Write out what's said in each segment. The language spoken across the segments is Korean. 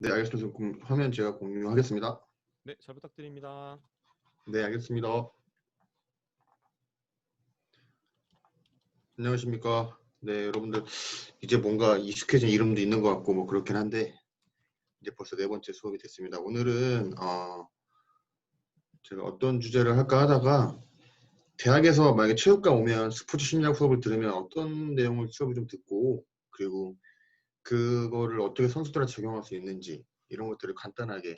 네, 알겠습니다. 그럼 화면 제가 공유하겠습니다. 네, 잘 부탁드립니다. 네, 알겠습니다. 안녕하십니까. 네, 여러분들 이제 뭔가 익숙해진 이름도 있는 것 같고 뭐 그렇긴 한데 이제 벌써 네 번째 수업이 됐습니다. 오늘은 제가 어떤 주제를 할까 하다가 대학에서 만약에 체육과 오면 스포츠 심리학 수업을 들으면 어떤 내용을 수업을 좀 듣고 그리고 그거를 어떻게 선수들한테 적용할 수 있는지 이런 것들을 간단하게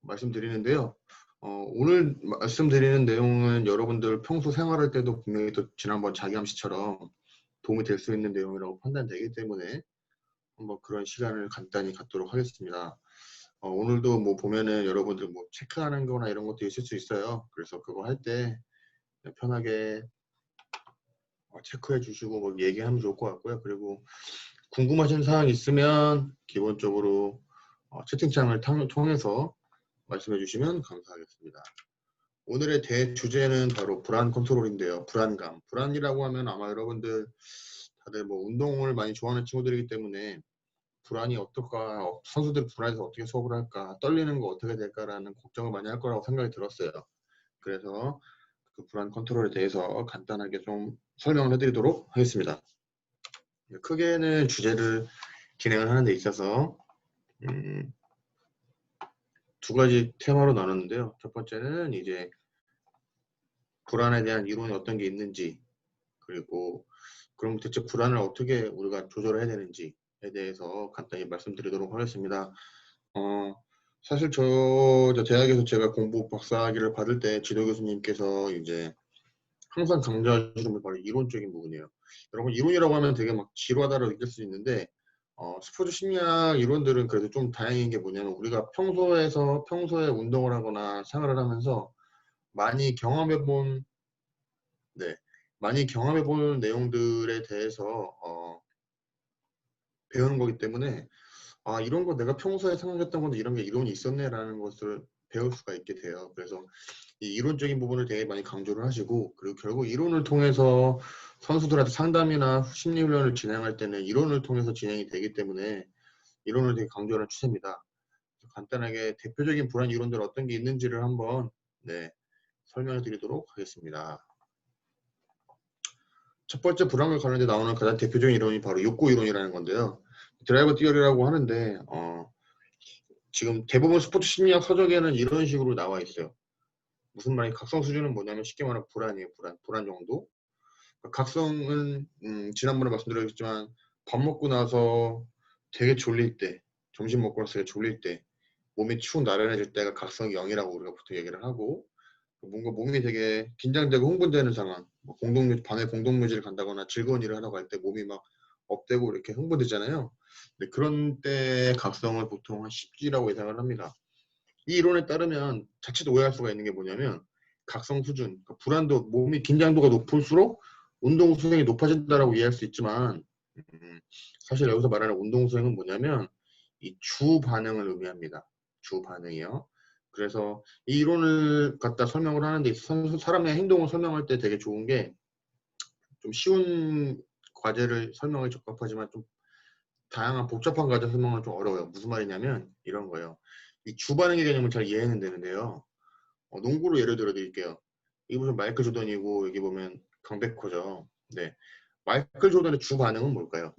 말씀드리는데요. 오늘 말씀드리는 내용은 여러분들 평소 생활할 때도 분명히 또 지난번 자기암시처럼 도움이 될 수 있는 내용이라고 판단되기 때문에 한번 그런 시간을 간단히 갖도록 하겠습니다. 오늘도 뭐 보면은 여러분들 뭐 체크하는 거나 이런 것도 있을 수 있어요. 그래서 그거 할 때 편하게 체크해 주시고 뭐 얘기하면 좋을 것 같고요. 그리고 궁금하신 사항 있으면 기본적으로 채팅창을 통해서 말씀해 주시면 감사하겠습니다. 오늘의 대주제는 바로 불안 컨트롤인데요. 불안감. 불안이라고 하면 아마 여러분들 다들 뭐 운동을 많이 좋아하는 친구들이기 때문에 불안이 어떨까, 선수들 불안해서 어떻게 수업을 할까, 떨리는 거 어떻게 될까라는 걱정을 많이 할 거라고 생각이 들었어요. 그래서 그 불안 컨트롤에 대해서 간단하게 좀 설명을 해드리도록 하겠습니다. 크게는 주제를 진행을 하는 데 있어서 두 가지 테마로 나눴는데요. 첫 번째는 이제 불안에 대한 이론이 어떤 게 있는지, 그리고 그럼 대체 불안을 어떻게 우리가 조절해야 되는지에 대해서 간단히 말씀드리도록 하겠습니다. 사실 저 대학에서 제가 공부 박사학위를 받을 때 지도 교수님께서 이제 항상 강조하시는 게 바로 이론적인 부분이에요. 여러분 이론이라고 하면 되게 막 지루하다고 느낄 수 있는데 스포츠 심리학 이론들은 그래도 좀 다행인 게 뭐냐면 우리가 평소에 운동을 하거나 생활을 하면서 많이 경험해본 많이 경험해본 내용들에 대해서 배우는 거기 때문에 이런 거 내가 평소에 생각했던 건데 이런 게 이론이 있었네라는 것을 배울 수가 있게 돼요. 그래서 이 이론적인 부분을 되게 많이 강조를 하시고 그리고 결국 이론을 통해서 선수들한테 상담이나 심리 훈련을 진행할 때는 이론을 통해서 진행이 되기 때문에 이론을 되게 강조하는 추세입니다. 간단하게 대표적인 불안 이론들 어떤 게 있는지를 한번 설명해 드리도록 하겠습니다. 첫 번째 불안과 관련돼 나오는 가장 대표적인 이론이 바로 욕구 이론이라는 건데요. 드라이버 티어리라고 하는데 지금 대부분 스포츠 심리학 서적에는 이런 식으로 나와 있어요. 무슨 말이 각성 수준은 뭐냐면 쉽게 말하면 불안이에요. 불안 정도. 각성은 지난번에 말씀드렸지만 밥 먹고 나서 되게 졸릴 때, 점심 먹고 나서 되게 졸릴 때, 몸이 축 나른해질 때가 각성이 0이라고 우리가 보통 얘기를 하고 뭔가 몸이 되게 긴장되고 흥분되는 상황, 밤에 공동묘지를 간다거나 즐거운 일을 하러 갈 때 몸이 막 업되고 이렇게 흥분되잖아요. 근데 그런 때 각성을 보통 한 10G라고 예상을 합니다. 이 이론에 따르면 자칫 오해할 수가 있는 게 뭐냐면 각성 수준, 그러니까 불안도 몸이 긴장도가 높을수록 운동 수행이 높아진다라고 이해할 수 있지만 사실 여기서 말하는 운동 수행은 뭐냐면 이 주 반응을 의미합니다. 주 반응이요. 그래서 이 이론을 갖다 설명을 하는데 사람의 행동을 설명할 때 되게 좋은 게 좀 쉬운 과제를 설명에 적합하지만 좀 다양한 복잡한 과제 설명은 좀 어려워요. 무슨 말이냐면 이런 거예요. 이 주 반응의 개념을 잘 이해는 되는데요. 농구로 예를 들어 드릴게요. 이 보면 마이클 조던이고 여기 보면 강백호죠. 네. 마이클 조던의 주 반응은 뭘까요?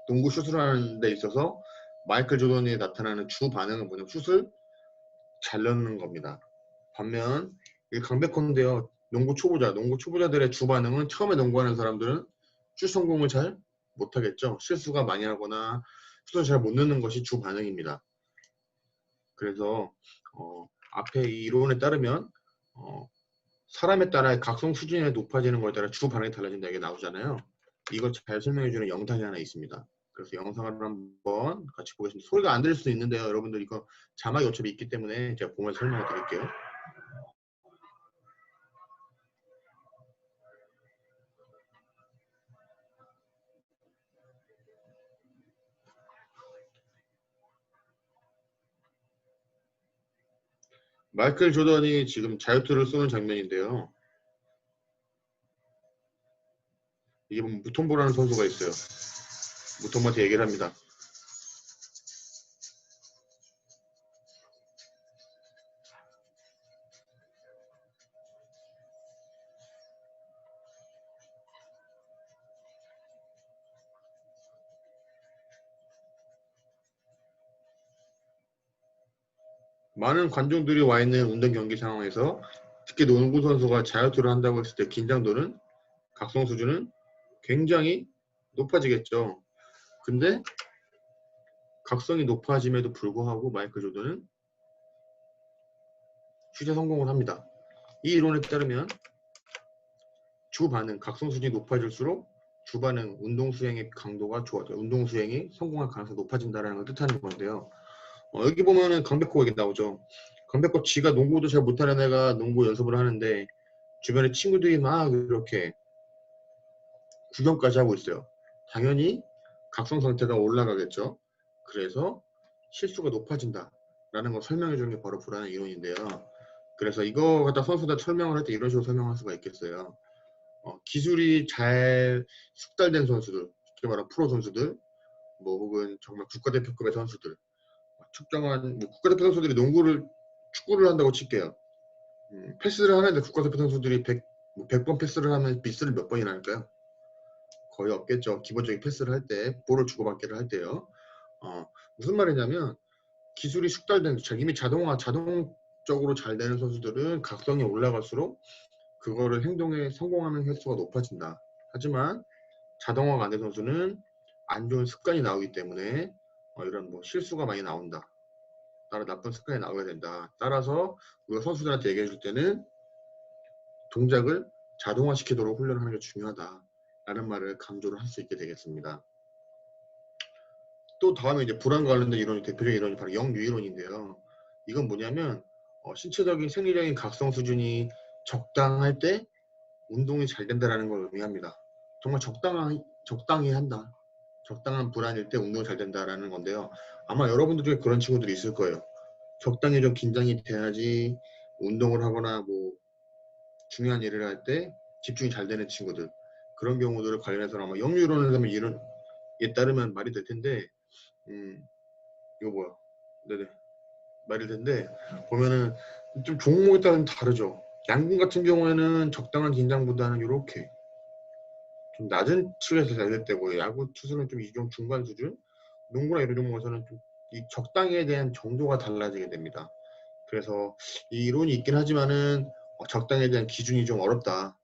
농구 슛을 하는 데 있어서 마이클 조던이 나타나는 주 반응은 뭐냐면 슛을 잘 넣는 겁니다. 반면 이 강백호인데요. 농구 초보자들의 주 반응은 처음에 농구하는 사람들은 슛 성공을 잘 못하겠죠. 실수가 많이 하거나 슛을 잘 못 넣는 것이 주 반응입니다. 그래서 앞에 이 이론에 따르면 사람에 따라 각성 수준이 높아지는 거에 따라 주 반응이 달라진다 이게 나오잖아요. 이걸 잘 설명해주는 영상이 하나 있습니다. 그래서 영상을 한번 같이 보겠습니다. 소리가 안 들릴 수도 있는데요. 여러분들 이거 자막이 어차피 있기 때문에 제가 보면서 설명해 드릴게요. 마이클 조던이 지금 자유투를 쏘는 장면인데요. 이게 보면 무톰보라는 선수가 있어요. 무톰한테 얘기를 합니다. 많은 관중들이 와 있는 운동 경기 상황에서 특히 농구 선수가 자유투를 한다고 했을 때 긴장도는 각성 수준은 굉장히 높아지겠죠. 근데 각성이 높아짐에도 불구하고 마이클 조던은 슛에 성공을 합니다. 이 이론에 따르면 주반응, 각성 수준이 높아질수록 주반응, 운동 수행의 강도가 좋아져요. 운동 수행이 성공할 가능성이 높아진다는 걸 뜻하는 건데요. 여기 보면은 강백호 얘기 나오죠. 강백호 지가 농구도 잘 못하는 애가 농구 연습을 하는데 주변에 친구들이 막 이렇게 구경까지 하고 있어요. 당연히 각성 상태가 올라가겠죠. 그래서 실수가 높아진다라는 걸 설명해 주는 게 바로 불안의 이론인데요. 그래서 이거 갖다 선수들 설명을 할 때 이런 식으로 설명할 수가 있겠어요. 기술이 잘 숙달된 선수들, 쉽게 말하면 프로 선수들, 뭐 혹은 정말 국가대표급의 선수들, 특정한 뭐 국가대표 선수들이 축구를 한다고 칠게요. 패스를 하는데 국가대표 선수들이 100번 패스를 하면 미스를 몇 번이나 할까요? 거의 없겠죠. 기본적인 패스를 할 때, 볼을 주고받기를 할 때요. 무슨 말이냐면 기술이 숙달된, 이미 자동적으로 잘 되는 선수들은 각성이 올라갈수록 그거를 행동에 성공하는 횟수가 높아진다. 하지만 자동화가 안 된 선수는 안 좋은 습관이 나오기 때문에 이런 뭐 실수가 많이 나온다. 따라 나쁜 습관이 나오게 된다. 따라서 우리가 선수들한테 얘기해 줄 때는 동작을 자동화시키도록 훈련하는 게 중요하다라는 말을 강조를 할 수 있게 되겠습니다. 또 다음에 이제 불안 관련된 이론이 대표적인 이론이 바로 영유이론인데요. 이건 뭐냐면 신체적인 생리적인 각성 수준이 적당할 때 운동이 잘 된다는 걸 의미합니다. 정말 적당히 한다. 적당한 불안일 때 운동이 잘 된다라는 건데요. 아마 여러분들 중에 그런 친구들이 있을 거예요. 적당히 좀 긴장이 돼야지 운동을 하거나 뭐 중요한 일을 할 때 집중이 잘 되는 친구들. 그런 경우들을 관련해서 아마 영유이론을 하면 이론에 따르면 말이 될 텐데 이거 뭐야? 네네. 말이 될 텐데 보면은 좀 종목에 따라 다르죠. 양궁 같은 경우에는 적당한 긴장보다는 이렇게 좀 낮은 층에서 잘 될 때고 야구 투수는 좀 이 정도 중간 수준, 농구나 이런 종목에서는 좀 이 적당에 대한 정도가 달라지게 됩니다. 그래서 이 이론이 있긴 하지만은 적당에 대한 기준이 좀 어렵다라는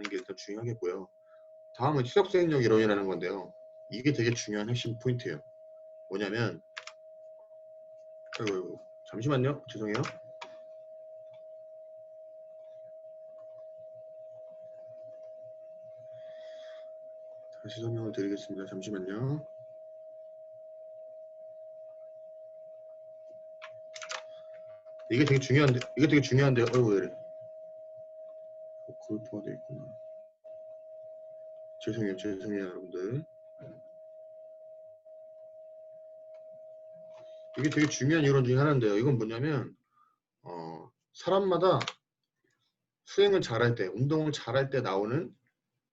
게 일단 중요하겠고요. 다음은 지속생력 이론이라는 건데요. 이게 되게 중요한 핵심 포인트예요. 뭐냐면 아이고, 잠시만요. 죄송해요. 다시 설명을 드리겠습니다. 잠시만요. 이게 되게 중요한데요. 어이구, 왜 이래. 그룹화가 돼 있구나. 죄송해요, 여러분들. 이게 되게 중요한 이론 중에 하나인데요. 이건 뭐냐면 사람마다 수행을 잘할 때, 운동을 잘할 때 나오는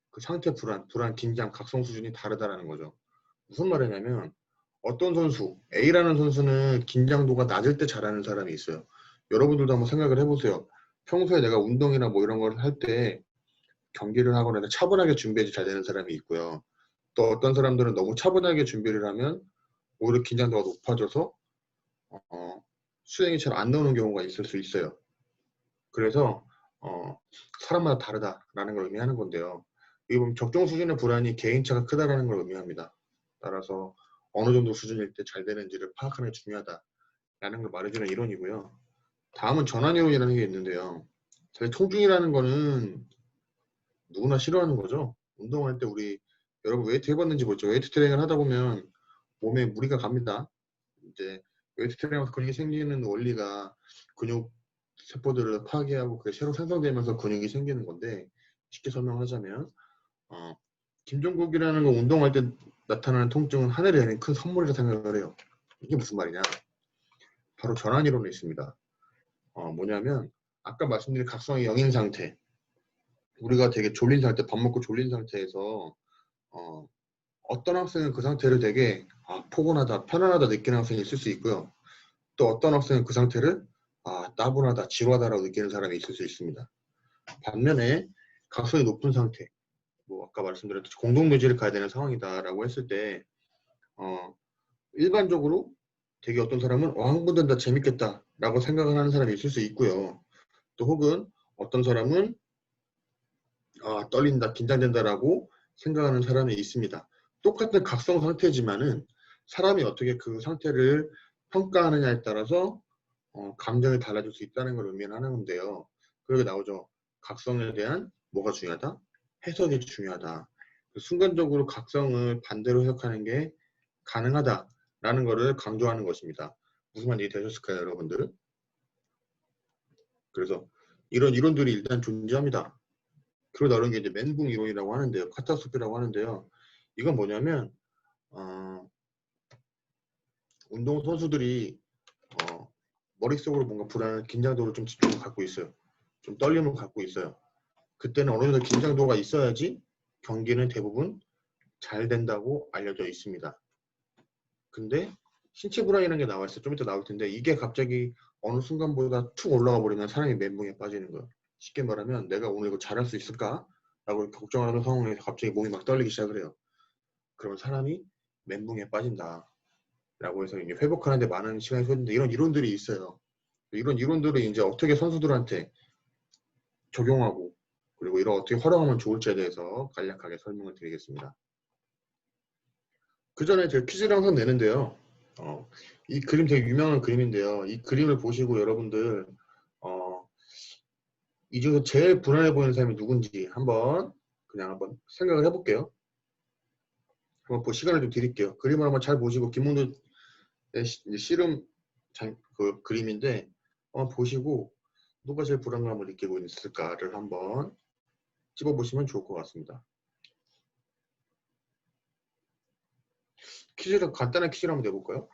그 상태 불안, 긴장, 각성 수준이 다르다라는 거죠. 무슨 말이냐면 어떤 선수, A라는 선수는 긴장도가 낮을 때 잘하는 사람이 있어요. 여러분들도 한번 생각을 해보세요. 평소에 내가 운동이나 뭐 이런 걸 할 때 경기를 하거나 차분하게 준비해서 잘 되는 사람이 있고요. 또 어떤 사람들은 너무 차분하게 준비를 하면 오히려 긴장도가 높아져서 수행이 잘 안 나오는 경우가 있을 수 있어요. 그래서 사람마다 다르다라는 걸 의미하는 건데요. 이게 보면 적정 수준의 불안이 개인차가 크다라는 걸 의미합니다. 따라서 어느 정도 수준일 때 잘 되는지를 파악하는 게 중요하다라는 걸 말해주는 이론이고요. 다음은 전환이론이라는 게 있는데요. 사실 통중이라는 거는 누구나 싫어하는 거죠. 운동할 때 여러분 웨이트 해봤는지 모르죠. 웨이트 트레이닝을 하다 보면 몸에 무리가 갑니다. 이제 웨이트 트레이닝하면서 근육이 생기는 원리가 근육 세포들을 파괴하고 그게 새로 생성되면서 근육이 생기는 건데 쉽게 설명하자면 김종국이라는 거 운동할 때 나타나는 통증은 하늘에 내린 큰 선물이라 생각을 해요. 이게 무슨 말이냐? 바로 전환이론이 있습니다. 뭐냐면 아까 말씀드린 각성의 영인 상태, 우리가 되게 졸린 상태, 밥 먹고 졸린 상태에서 어떤 학생은 그 상태를 되게 포근하다, 편안하다 느끼는 학생이 있을 수 있고요. 또 어떤 학생은 그 상태를 따분하다, 지루하다라고 느끼는 사람이 있을 수 있습니다. 반면에 각성이 높은 상태, 뭐 아까 말씀드렸듯이 공동묘지를 가야 되는 상황이다라고 했을 때 일반적으로 되게 어떤 사람은 한 번 된다 재밌겠다 라고 생각을 하는 사람이 있을 수 있고요. 또 혹은 어떤 사람은 떨린다 긴장된다 라고 생각하는 사람이 있습니다. 똑같은 각성 상태지만은 사람이 어떻게 그 상태를 평가하느냐에 따라서 감정이 달라질 수 있다는 걸 의미하는 건데요. 그렇게 나오죠. 각성에 대한 뭐가 중요하다? 해석이 중요하다. 순간적으로 각성을 반대로 해석하는 게 가능하다라는 것을 강조하는 것입니다. 무슨 말인지 되셨을까요, 여러분들? 그래서 이런 이론들이 일단 존재합니다. 그리고 나오는 게 이제 멘붕 이론이라고 하는데요. 카타스트로피라고 하는데요. 이건 뭐냐면 운동 선수들이 머릿속으로 뭔가 불안한 긴장도를 좀 집중을 갖고 있어요. 좀 떨림을 갖고 있어요. 그때는 어느 정도 긴장도가 있어야지 경기는 대부분 잘 된다고 알려져 있습니다. 근데 신체 불안이라는 게 나와 있어요. 좀 이따 나올 텐데 이게 갑자기 어느 순간보다 툭 올라가 버리면 사람이 멘붕에 빠지는 거예요. 쉽게 말하면 내가 오늘 이거 잘할 수 있을까? 라고 걱정하는 상황에서 갑자기 몸이 막 떨리기 시작을 해요. 그러면 사람이 멘붕에 빠진다. 라고 해서 이제 회복하는데 많은 시간이 소요되는데 이런 이론들이 있어요. 이런 이론들을 이제 어떻게 선수들한테 적용하고 그리고 이런 어떻게 활용하면 좋을지에 대해서 간략하게 설명을 드리겠습니다. 그 전에 제가 퀴즈를 항상 내는데요. 이 그림 되게 유명한 그림인데요. 이 그림을 보시고 여러분들 이 중에서 제일 불안해 보이는 사람이 누군지 한번 생각을 해볼게요. 한번 시간을 좀 드릴게요. 그림을 한번 잘 보시고 김문두의 씨름 그 그림인데 보시고 누가 제일 불안감을 느끼고 있을까를 한번 집어보시면 좋을 것 같습니다. 퀴즈를 간단한 퀴즈를 한번 내볼까요?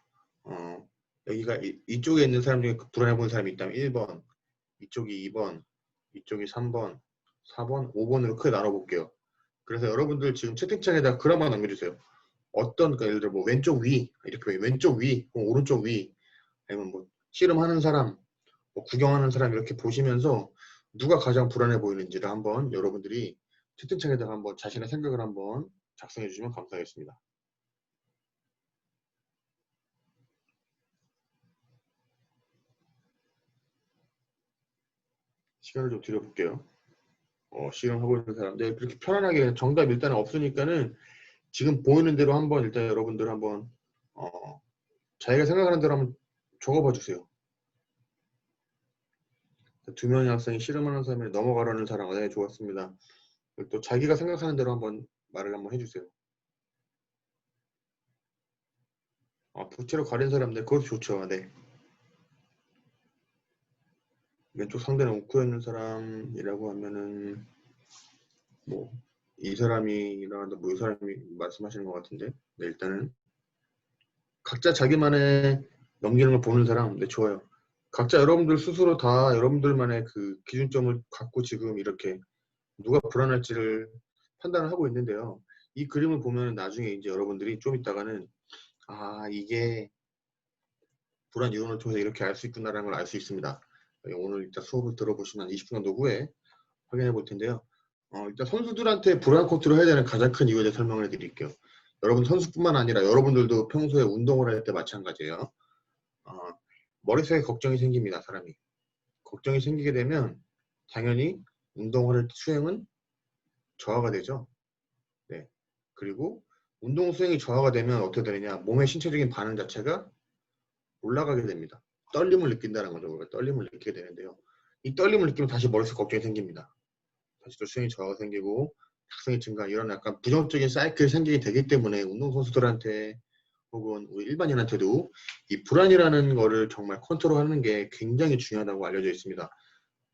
여기가 이쪽에 있는 사람 중에 불안해 보이는 사람이 있다면 1번, 이쪽이 2번, 이쪽이 3번, 4번, 5번으로 크게 나눠볼게요. 그래서 여러분들 지금 채팅창에다 글 한번 남겨주세요. 그러니까 예를 들어 뭐 왼쪽 위, 이렇게 왼쪽 위, 오른쪽 위, 아니면 뭐 씨름하는 사람, 뭐 구경하는 사람 이렇게 보시면서 누가 가장 불안해 보이는지를 한번 여러분들이 채팅창에다가 한번 자신의 생각을 한번 작성해 주시면 감사하겠습니다. 시간을 좀 드려볼게요. 씨름하고 있는 사람들 그렇게 편안하게 정답 일단은 없으니까는 지금 보이는 대로 한번 일단 여러분들 한번 자기가 생각하는 대로 한번 적어봐 주세요. 두 명의 학생이 씨름하는 사람이 넘어가려는 사람 네 좋았습니다. 또 자기가 생각하는 대로 한번 말을 한번 해주세요. 부채로 가린 사람들 그것도 좋죠. 네. 왼쪽 상대는 우코였는 사람이라고 하면은 뭐 이 사람이라는데 뭐 이 사람이 말씀하시는 것 같은데 네, 일단은 각자 자기만의 넘기는 걸 보는 사람 네 좋아요. 각자 여러분들 스스로 다 여러분들만의 그 기준점을 갖고 지금 이렇게 누가 불안할지를 판단을 하고 있는데요. 이 그림을 보면 나중에 이제 여러분들이 좀 있다가는 이게 불안 이론을 통해서 이렇게 알 수 있구나라는 걸 알 수 있습니다. 오늘 일단 수업을 들어보시면 20분 정도 후에 확인해 볼 텐데요. 일단 선수들한테 불안 컨트롤 해야 되는 가장 큰 이유에 대해 설명을 해드릴게요. 여러분 선수뿐만 아니라 여러분들도 평소에 운동을 할 때 마찬가지예요. 머릿속에 걱정이 생깁니다. 사람이. 걱정이 생기게 되면 당연히 운동을 수행은 저하가 되죠. 네. 그리고 운동 수행이 저하가 되면 어떻게 되느냐. 몸의 신체적인 반응 자체가 올라가게 됩니다. 떨림을 느낀다는 거죠. 우리가 떨림을 느끼게 되는데요. 이 떨림을 느끼면 다시 머릿속 걱정이 생깁니다. 다시 또 수행이 저하가 생기고 학생의 증가 이런 약간 부정적인 사이클이 생기게 되기 때문에 운동선수들한테 혹은 우리 일반인한테도 이 불안이라는 거를 정말 컨트롤하는 게 굉장히 중요하다고 알려져 있습니다.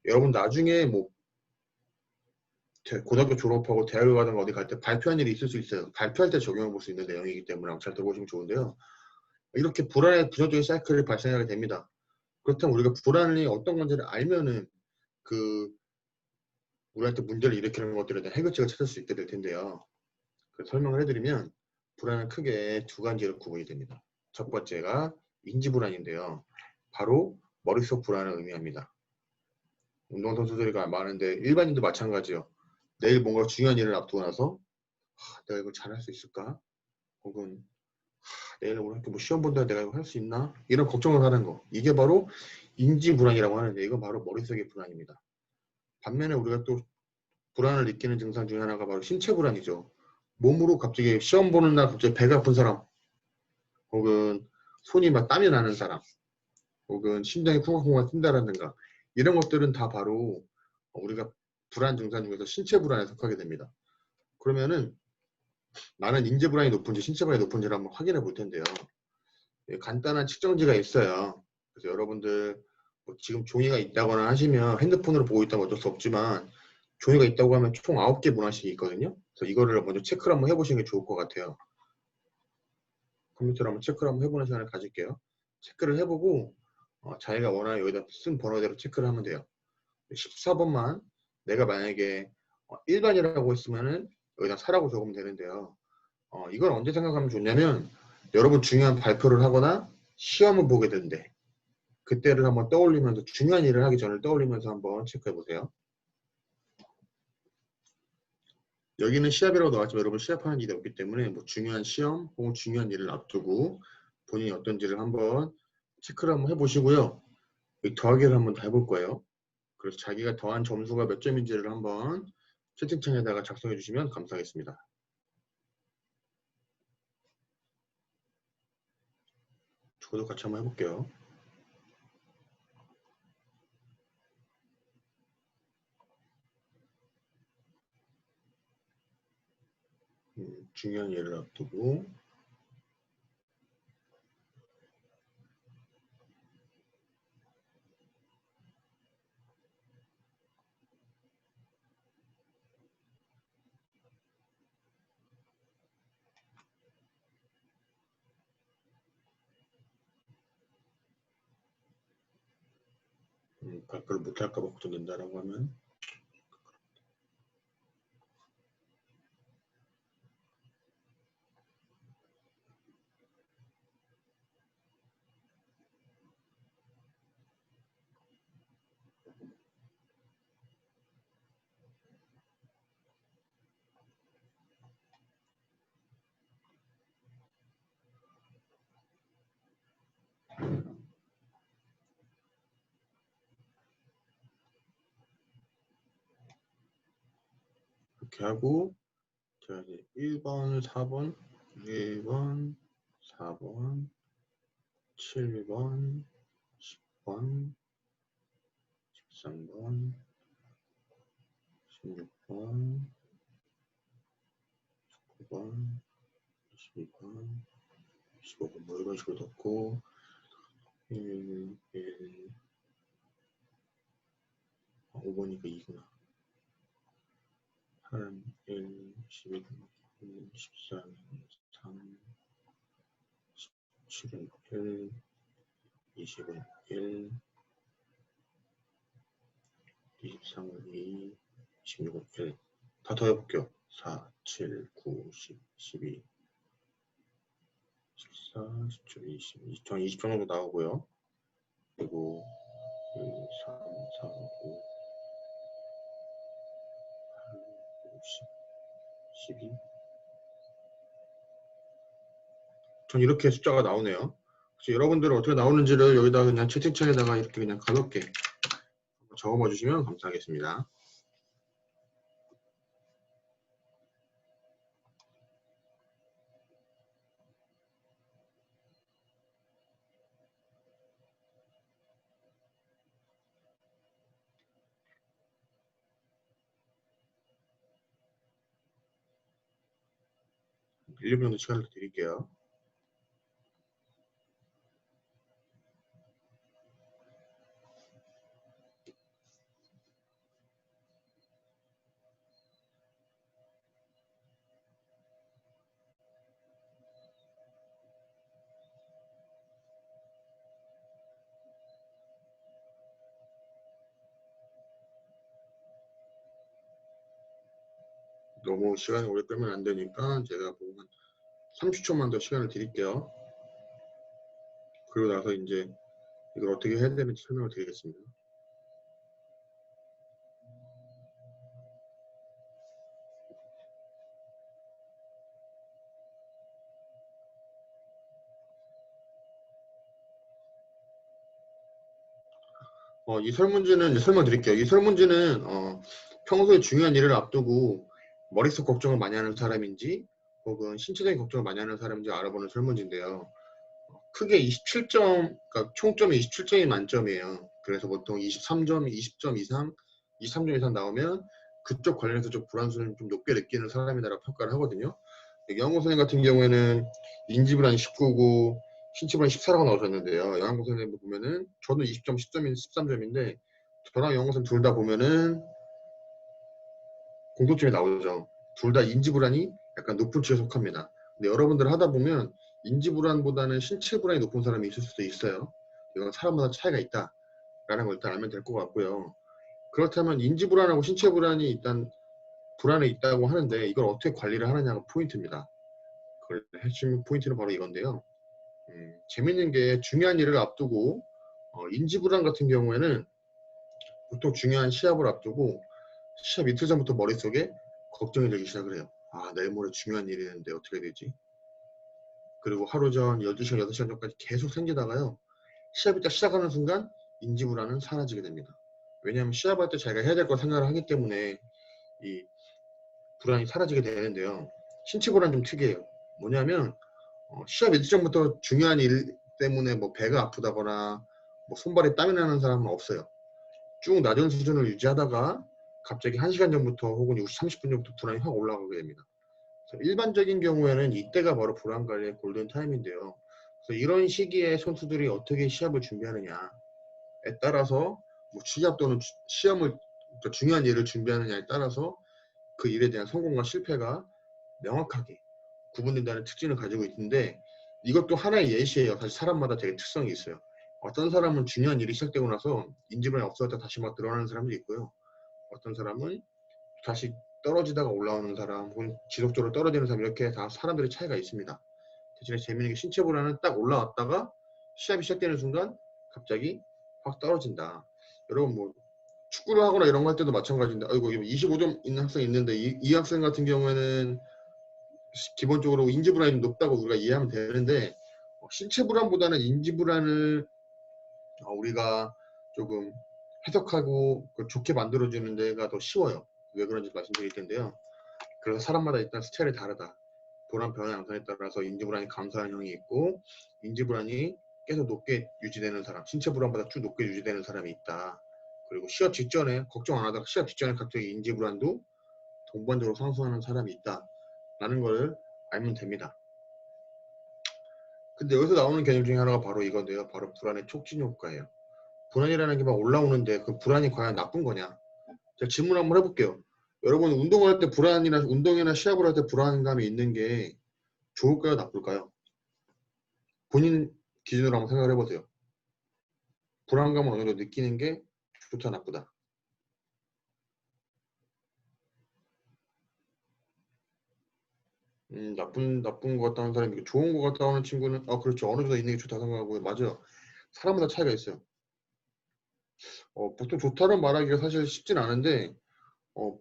여러분 나중에 뭐 고등학교 졸업하고 대학을 가든가 어디 갈 때 발표한 일이 있을 수 있어요. 발표할 때 적용해 볼 수 있는 내용이기 때문에 잘 들어보시면 좋은데요. 이렇게 불안의 부정적인 사이클이 발생하게 됩니다. 그렇다면 우리가 불안이 어떤 건지를 알면은 우리한테 문제를 일으키는 것들에 대한 해결책을 찾을 수 있게 될 텐데요. 설명을 해드리면 불안은 크게 두 가지로 구분이 됩니다. 첫 번째가 인지불안인데요. 바로 머릿속 불안을 의미합니다. 운동선수들이 많은데 일반인도 마찬가지요. 내일 뭔가 중요한 일을 앞두고 나서 내가 이걸 잘할 수 있을까? 혹은 내일 오늘 뭐 시험 본다 내가 이거 할 수 있나? 이런 걱정을 하는 거. 이게 바로 인지 불안이라고 하는데 이거 바로 머릿속의 불안입니다. 반면에 우리가 또 불안을 느끼는 증상 중에 하나가 바로 신체 불안이죠. 몸으로 갑자기 시험 보는 날 갑자기 배가 아픈 사람, 혹은 손이 막 땀이 나는 사람, 혹은 심장이 쿵쾅쿵쾅 뛴다라든가 이런 것들은 다 바로 우리가 불안 증상 중에서 신체 불안에 속하게 됩니다. 그러면은 나는 인지 불안이 높은지 신체 불안이 높은지를 한번 확인해 볼 텐데요. 간단한 측정지가 있어요. 그래서 여러분들 뭐 지금 종이가 있다거나 하시면 핸드폰으로 보고 있다면 어쩔 수 없지만 종이가 있다고 하면 총 9개 문화식이 있거든요. 그래서 이거를 먼저 체크를 한번 해보시는 게 좋을 것 같아요. 컴퓨터로 한번 체크를 한번 해보는 시간을 가질게요. 체크를 해보고 자기가 원하는 여기다 쓴 번호대로 체크를 하면 돼요. 14번만 내가 만약에 일반이라고 했으면은 여기다 4라고 적으면 되는데요. 이걸 언제 생각하면 좋냐면 여러분 중요한 발표를 하거나 시험을 보게 된대. 그때를 한번 떠올리면서 중요한 일을 하기 전을 떠올리면서 한번 체크해 보세요. 여기는 시합이라고 나왔지만 여러분 시합하는 일이 없기 때문에 뭐 중요한 시험 혹은 중요한 일을 앞두고 본인이 어떤지를 한번 체크를 한번 해보시고요. 더하기를 한번 다 해볼 거예요. 그래서 자기가 더한 점수가 몇 점인지를 한번 채팅창에다가 작성해 주시면 감사하겠습니다. 저도 같이 한번 해볼게요. 중요한 일을 앞두고 발표를 못할까 봐 걱정된다라고 하면 이렇게 하고 자 이제 1번, 4번, 1번, 4번, 7번, 10번, 13번, 16번, 19번, 22번, 15번 뭐 이런 식으로 넣고 1, 1, 5번이니까 2구나. 8, 1, 11, 13, 3, 17은 1, 20은 1, 23은 2, 16은 1. 다 더해볼게요. 4, 7, 9, 10, 12, 14, 17, 20, 20 정도 나오고요. 그리고 1, 3, 4, 5, 8, 9, 10, 12. 전 이렇게 숫자가 나오네요. 그래서 여러분들은 어떻게 나오는지를 여기다 그냥 채팅창에다가 이렇게 그냥 가볍게 적어봐 주시면 감사하겠습니다. 일 1분 정도 시간을 드릴게요. 너무 시간이 오래 끌면 안 되니까 제가 뭐 한 30초만 더 시간을 드릴게요. 그리고 나서 이제 이걸 어떻게 해야 되는지 설명을 드리겠습니다. 이 설문지는 이제 설명드릴게요. 이 설문지는 평소에 중요한 일을 앞두고 머릿속 걱정을 많이 하는 사람인지 혹은 신체적인 걱정을 많이 하는 사람인지 알아보는 설문지인데요. 크게 27점, 그러니까 총점이 27점이 만점이에요. 그래서 보통 23점, 20점 이상, 23점 이상 나오면 그쪽 관련해서 좀 불안수를 좀 높게 느끼는 사람이다라고 평가를 하거든요. 영어 선생님 같은 경우에는 인지불안이 19고 신체불안이 14라고 나오셨는데요. 영어 선생님 보면은 저는 20점, 10점인 13점인데 저랑 영어 선생님 둘 다 보면은 공통점이 나오죠. 둘 다 인지불안이 약간 높은 축에 속합니다. 근데 여러분들 하다 보면 인지불안보다는 신체불안이 높은 사람이 있을 수도 있어요. 이건 사람마다 차이가 있다라는 걸 일단 알면 될 것 같고요. 그렇다면 인지불안하고 신체불안이 일단 불안에 있다고 하는데 이걸 어떻게 관리를 하느냐가 포인트입니다. 그 핵심 포인트는 바로 이건데요. 재밌는 게 중요한 일을 앞두고 인지불안 같은 경우에는 보통 중요한 시합을 앞두고 시합 이틀 전부터 머릿속에 걱정이 들기 시작을 해요. 아, 내일 모레 중요한 일이 있는데 어떻게 되지? 그리고 하루 전 12시간, 6시간 전까지 계속 생기다가요. 시합이 딱 시작하는 순간 인지불안은 사라지게 됩니다. 왜냐하면 시합할 때 자기가 해야 될 거 생각을 하기 때문에 이 불안이 사라지게 되는데요. 신체 불안 좀 특이해요. 뭐냐면 시합 이틀 전부터 중요한 일 때문에 뭐 배가 아프다거나 뭐 손발에 땀이 나는 사람은 없어요. 쭉 낮은 수준을 유지하다가 갑자기 1시간 전부터 혹은 30분 전부터 불안이 확 올라가게 됩니다. 그래서 일반적인 경우에는 이때가 바로 불안 관리의 골든 타임인데요. 그래서 이런 시기에 선수들이 어떻게 시합을 준비하느냐에 따라서 뭐 시합 또는 시험을 그러니까 중요한 일을 준비하느냐에 따라서 그 일에 대한 성공과 실패가 명확하게 구분된다는 특징을 가지고 있는데 이것도 하나의 예시예요. 사실 사람마다 되게 특성이 있어요. 어떤 사람은 중요한 일이 시작되고 나서 인지불안이 없어졌다 다시 막 늘어나는 사람도 있고요. 어떤 사람은 다시 떨어지다가 올라오는 사람 혹은 지속적으로 떨어지는 사람 이렇게 다 사람들의 차이가 있습니다. 대신에 재미있는 게 신체 불안은 딱 올라왔다가 시합이 시작되는 순간 갑자기 확 떨어진다. 여러분 뭐 축구를 하거나 이런 거 할 때도 마찬가지인데 아이고 25점 있는 학생이 있는데 이 학생 같은 경우에는 기본적으로 인지불안이 좀 높다고 우리가 이해하면 되는데 신체 불안보다는 인지불안을 우리가 조금 해석하고 좋게 만들어주는 데가 더 쉬워요. 왜 그런지 말씀드릴 텐데요. 그래서 사람마다 일단 스타일이 다르다. 불안 변화 양상에 따라서 인지불안이 감소하는 형이 있고 인지불안이 계속 높게 유지되는 사람, 신체 불안보다 쭉 높게 유지되는 사람이 있다. 그리고 시합 직전에 걱정 안 하다가 시합 직전에 갑자기 인지불안도 동반적으로 상승하는 사람이 있다. 라는 걸 알면 됩니다. 근데 여기서 나오는 개념 중에 하나가 바로 이건데요. 바로 불안의 촉진 효과예요. 불안이라는 게 막 올라오는데 그 불안이 과연 나쁜 거냐? 제가 질문 한번 해볼게요. 여러분 운동을 할 때 불안이나 운동이나 시합을 할 때 불안감이 있는 게 좋을까요? 나쁠까요? 본인 기준으로 한번 생각을 해보세요. 불안감을 어느 정도 느끼는 게 좋다 나쁘다. 나쁜 것 같다는 사람이 좋은 것 같다 하는 친구는 그렇죠. 어느 정도 있는 게 좋다 생각하고요. 맞아요. 사람마다 차이가 있어요. 보통 좋다는 말하기가 사실 쉽진 않은데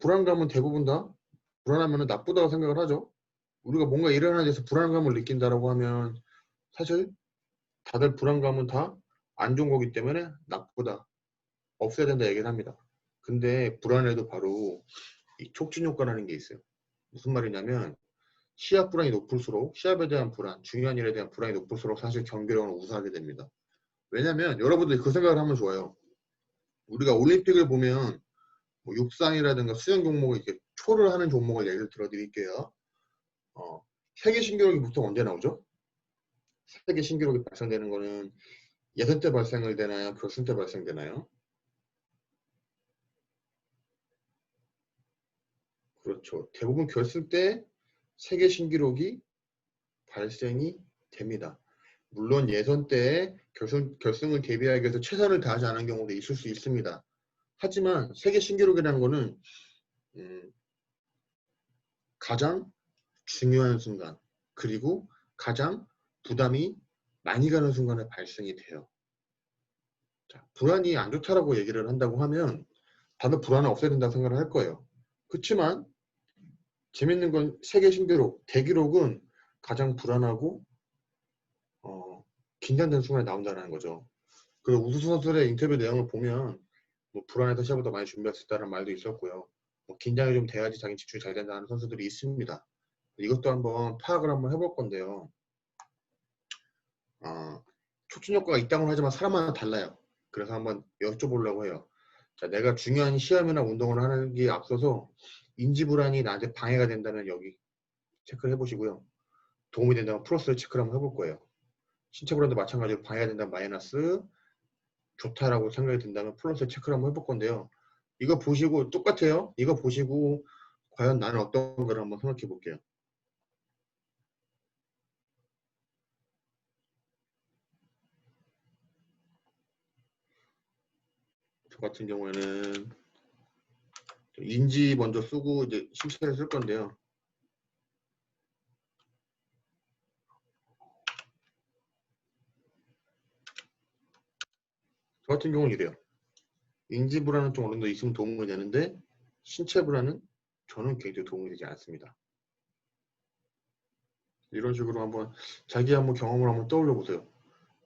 불안감은 대부분 다 불안하면 나쁘다고 생각을 하죠. 우리가 뭔가 일을 하는 데서 불안감을 느낀다라고 하면 사실 다들 불안감은 다 안 좋은 거기 때문에 나쁘다, 없애야 된다 얘기를 합니다. 근데 불안에도 바로 이 촉진 효과라는 게 있어요. 무슨 말이냐면 시합 불안이 높을수록 시합에 대한 불안, 중요한 일에 대한 불안이 높을수록 사실 경기력은 우수하게 됩니다. 왜냐면 여러분들이 그 생각을 하면 좋아요. 우리가 올림픽을 보면 뭐 육상이라든가 수영 종목을 이렇게 초를 하는 종목을 예를 들어 드릴게요. 세계 신기록이 보통 언제 나오죠? 세계 신기록이 발생되는 거는 예선 때 발생을 되나요? 결승 때 발생되나요? 그렇죠. 대부분 결승 때 세계 신기록이 발생이 됩니다. 물론 예선 때 결승을 대비하기 위해서 최선을 다하지 않은 경우도 있을 수 있습니다. 하지만 세계 신기록이라는 거는 가장 중요한 순간 그리고 가장 부담이 많이 가는 순간에 발생이 돼요. 자, 불안이 안 좋다라고 얘기를 한다고 하면 다들 불안을 없애야 된다고 생각을 할 거예요. 그렇지만 재밌는 건 세계 신기록, 대기록은 가장 불안하고 긴장되는 순간에 나온다는 거죠. 그 우수 선수들의 인터뷰 내용을 보면 뭐 불안해서 시합보다 많이 준비했었다는 말도 있었고요. 뭐 긴장이 좀 돼야지 자기 집중이 잘 된다는 선수들이 있습니다. 이것도 한번 파악을 한번 해볼 건데요. 촉진 효과가 있다고는 하지만 사람마다 달라요. 그래서 한번 여쭤보려고 해요. 자, 내가 중요한 시험이나 운동을 하는 게 앞서서 인지 불안이 나한테 방해가 된다면 여기 체크를 해보시고요. 도움이 된다면 플러스를 체크를 한번 해볼 거예요. 신체 불안도 마찬가지로 방해가 된다면 마이너스, 좋다라고 생각이 든다면 플러스를 체크를 한번 해볼 건데요. 이거 보시고 똑같아요. 이거 보시고 과연 나는 어떤 걸 한번 생각해 볼게요. 저 같은 경우에는 인지 먼저 쓰고 이제 신체를 쓸 건데요. 저 같은 경우는 이래요. 인지 불안은 좀 어느 정도 있으면 도움이 되는데 신체 불안은 저는 굉장히 도움이 되지 않습니다. 이런 식으로 한번 자기 한번 경험을 한번 떠올려 보세요.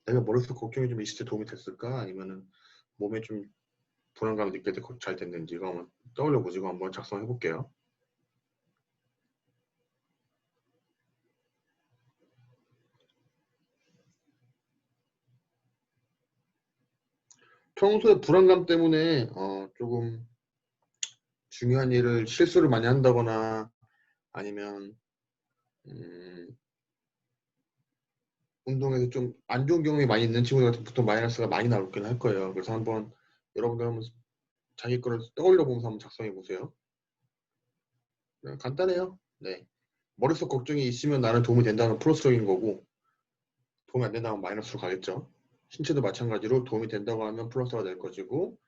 내가 머릿속 걱정이 좀 있을 때 도움이 됐을까? 아니면은 몸에 좀 불안감을 느낄 때 잘 됐는지 이거 한번 떠올려 보시고 한번 작성해 볼게요. 평소에 불안감 때문에 조금 중요한 일을 실수를 많이 한다거나 아니면 운동에서 좀 안 좋은 경험이 많이 있는 친구들 같은 보통 마이너스가 많이 나오긴 할 거예요. 그래서 한번 여러분들 한번 자기 거를 떠올려 보면서 한번 작성해 보세요. 네, 간단해요. 네. 머릿속 걱정이 있으면 나는 도움이 된다면 플러스적인 거고 도움이 안 된다면 마이너스로 가겠죠. 신체도 마찬가지로 도움이 된다고 하면 플러스가 될 것이고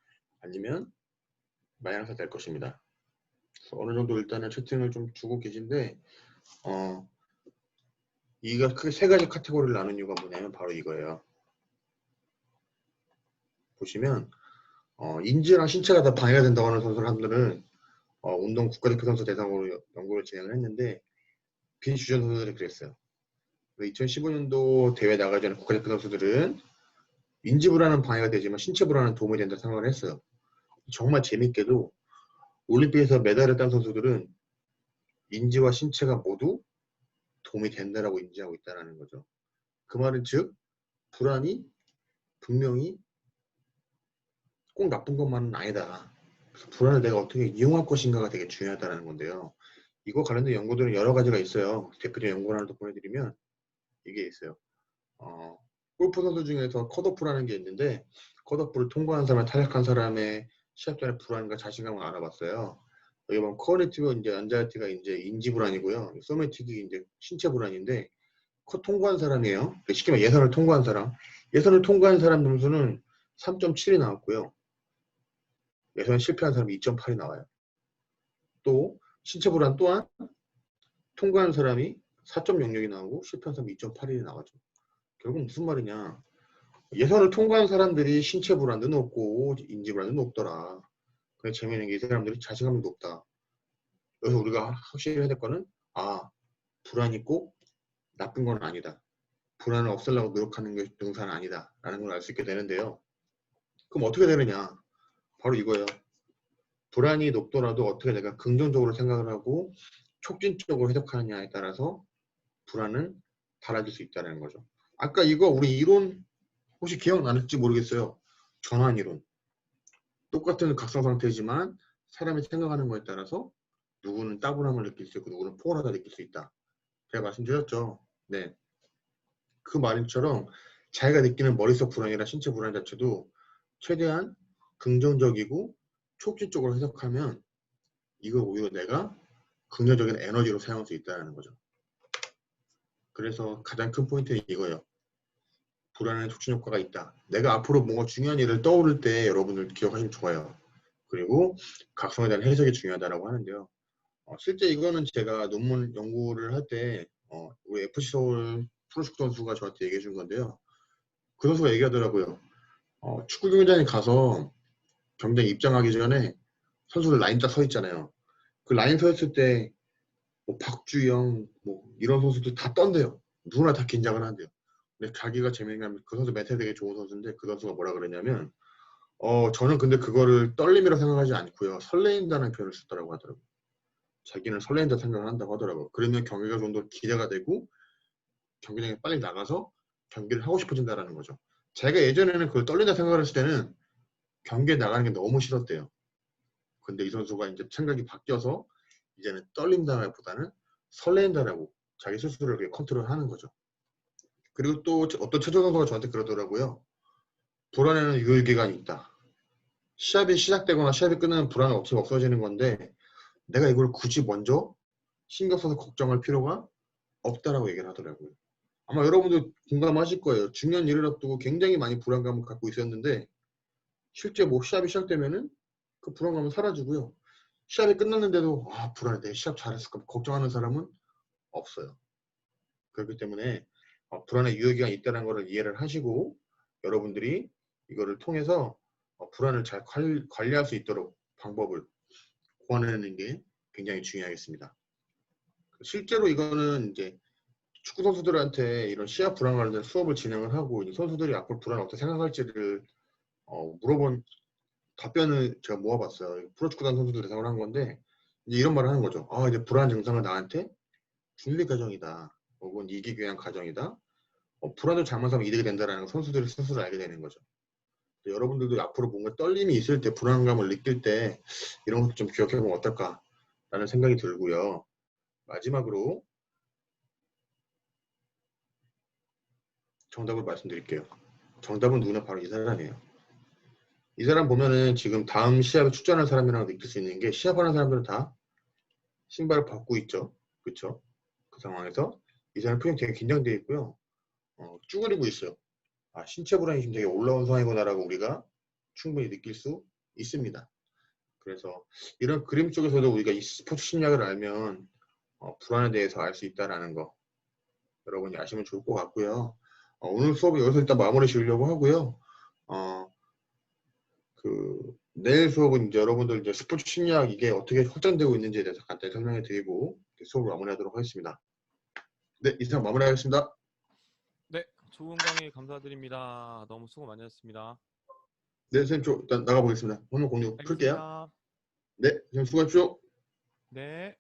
아니면 마이너스가 될 것입니다. 그래서 어느 정도 일단은 채팅을 좀 주고 계신데 이가 크게 세 가지 카테고리를 나눈 이유가 뭐냐면 바로 이거예요. 보시면 인지랑 신체가 다 방해가 된다고 하는 사람들은 운동 국가대표 선수 대상으로 연구를 진행을 했는데 비주전 선수들이 그랬어요. 2015년도 대회 나가기 전에 국가대표 선수들은 인지 불안은 방해가 되지만 신체 불안은 도움이 된다 생각을 했어요. 정말 재밌게도 올림픽에서 메달을 딴 선수들은 인지와 신체가 모두 도움이 된다라고 인지하고 있다는 거죠. 그 말은 즉 불안이 분명히 꼭 나쁜 것만은 아니다. 그래서 불안을 내가 어떻게 이용할 것인가가 되게 중요하다는 건데요. 이거 관련된 연구들은 여러 가지가 있어요. 대표적인 연구를 하나 더 보내드리면 이게 있어요. 골프 선수 중에서 컷오프라는 게 있는데 컷오프를 통과한 사람, 탈락한 사람의 시합 전에 불안과 자신감을 알아봤어요. 여기 보면 코어네티브 이제 안자이티가 이제 인지 불안이고요. 소매틱이 이제 신체 불안인데 컷 통과한 사람이에요. 쉽게 말해 예선을 통과한 사람. 예선을 통과한 사람 점수는 3.7이 나왔고요. 예선 실패한 사람이 2.8이 나와요. 또 신체 불안 또한 통과한 사람이 4.06이 나오고 실패한 사람이 2.81이 나와죠. 결국 무슨 말이냐. 예선을 통과한 사람들이 신체 불안도 높고 인지 불안도 높더라. 그게 재미있는 게 이 사람들이 자신감이 높다. 그래서 우리가 확실히 해야 될 거는 불안이 꼭 나쁜 건 아니다. 불안을 없애려고 노력하는 게 능사는 아니다. 라는 걸 알 수 있게 되는데요. 그럼 어떻게 되느냐. 바로 이거예요. 불안이 높더라도 어떻게 내가 긍정적으로 생각을 하고 촉진적으로 해석하느냐에 따라서 불안은 달라질 수 있다는 거죠. 아까 이거 우리 이론 혹시 기억나는지 모르겠어요. 전환 이론. 똑같은 각성 상태지만 사람이 생각하는 거에 따라서 누구는 따분함을 느낄 수 있고 누구는 포근하다 느낄 수 있다. 제가 말씀드렸죠. 네. 그 말처럼 자기가 느끼는 머릿속 불안이나 신체 불안 자체도 최대한 긍정적이고 촉진적으로 해석하면 이걸 오히려 내가 긍정적인 에너지로 사용할 수 있다는 거죠. 그래서 가장 큰 포인트는 이거예요. 불안의 촉진 효과가 있다. 내가 앞으로 뭔가 중요한 일을 떠오를 때 여러분들 기억하시면 좋아요. 그리고 각성에 대한 해석이 중요하다고 하는데요. 실제 이거는 제가 논문 연구를 할 때 우리 FC 서울 프로축구 선수가 저한테 얘기해 준 건데요. 그 선수가 얘기하더라고요. 축구 경기장에 가서 경기장에 입장하기 전에 선수들 라인 딱 서 있잖아요. 그 라인 서 있을 때 뭐 박주영 뭐 이런 선수들 다 떤대요. 누구나 다 긴장을 한대요. 근데 자기가 재미있는 그 선수 멘탈 되게 좋은 선수인데 그 선수가 뭐라 그랬냐면 저는 근데 그거를 떨림이라고 생각하지 않고요. 설레인다는 표현을 썼더라고 하더라고요. 자기는 설레인다 생각을 한다고 하더라고요. 그러면 경기가 좀 더 기대가 되고 경기장에 빨리 나가서 경기를 하고 싶어진다라는 거죠. 제가 예전에는 그걸 떨린다 생각을 했을 때는 경기에 나가는 게 너무 싫었대요. 근데 이 선수가 이제 생각이 바뀌어서 이제는 떨린다보다는 설렌다라고 자기 스스로를 이렇게 컨트롤하는 거죠. 그리고 또 어떤 최종 선수가 저한테 그러더라고요. 불안에는 유효기간이 있다. 시합이 시작되거나 시합이 끝나면 불안은 없어지는 건데 내가 이걸 굳이 먼저 신경 써서 걱정할 필요가 없다라고 얘기를 하더라고요. 아마 여러분도 공감하실 거예요. 중요한 일을 앞두고 굉장히 많이 불안감을 갖고 있었는데 실제 뭐 시합이 시작되면은 그 불안감은 사라지고요. 시합이 끝났는데도 불안해. 내 시합 잘했을까 걱정하는 사람은 없어요. 그렇기 때문에 불안의 유효기간이 있다는 것을 이해를 하시고 여러분들이 이거를 통해서 불안을 잘 관리할 수 있도록 방법을 고안해내는 게 굉장히 중요하겠습니다. 실제로 이거는 이제 축구 선수들한테 이런 시합 불안 관련된 수업을 진행을 하고 이제 선수들이 앞으로 불안 어떻게 생각할지를 물어본 답변을 제가 모아봤어요. 프로축구단 선수들 대상으로 한 건데 이제 이런 말을 하는 거죠. 이제 불안 증상은 나한테 준비 과정이다. 혹은 이기기 위한 과정이다. 불안을 잘못하면 이득이 된다는 걸 선수들이 스스로 알게 되는 거죠. 여러분들도 앞으로 뭔가 떨림이 있을 때 불안감을 느낄 때 이런 것도 좀 기억해보면 어떨까라는 생각이 들고요. 마지막으로 정답을 말씀드릴게요. 정답은 누구나 바로 이 사람이에요. 이 사람 보면은 지금 다음 시합에 출전할 사람이라고 느낄 수 있는 게 시합하는 사람들은 다 신발을 벗고 있죠. 그렇죠? 그 상황에서 이 사람 표정이 되게 긴장되어 있고요. 쭈그리고 있어요. 신체 불안이 지금 되게 올라온 상황이구나라고 우리가 충분히 느낄 수 있습니다. 그래서 이런 그림 속에서도 우리가 이 스포츠 심리학을 알면 불안에 대해서 알 수 있다는 거 여러분이 아시면 좋을 것 같고요. 오늘 수업은 여기서 일단 마무리 지으려고 하고요. 내일 수업은 이제 여러분들 이제 스포츠 심리학 이게 어떻게 확장되고 있는지에 대해서 간단히 설명해 드리고 수업을 마무리하도록 하겠습니다. 네, 이상 마무리하겠습니다. 네, 좋은 강의 감사드립니다. 너무 수고 많이 하셨습니다. 네, 선생님 저 일단 나가보겠습니다. 화면 공유 풀게요. 알겠습니다. 네, 선생님 수고하십시오. 네.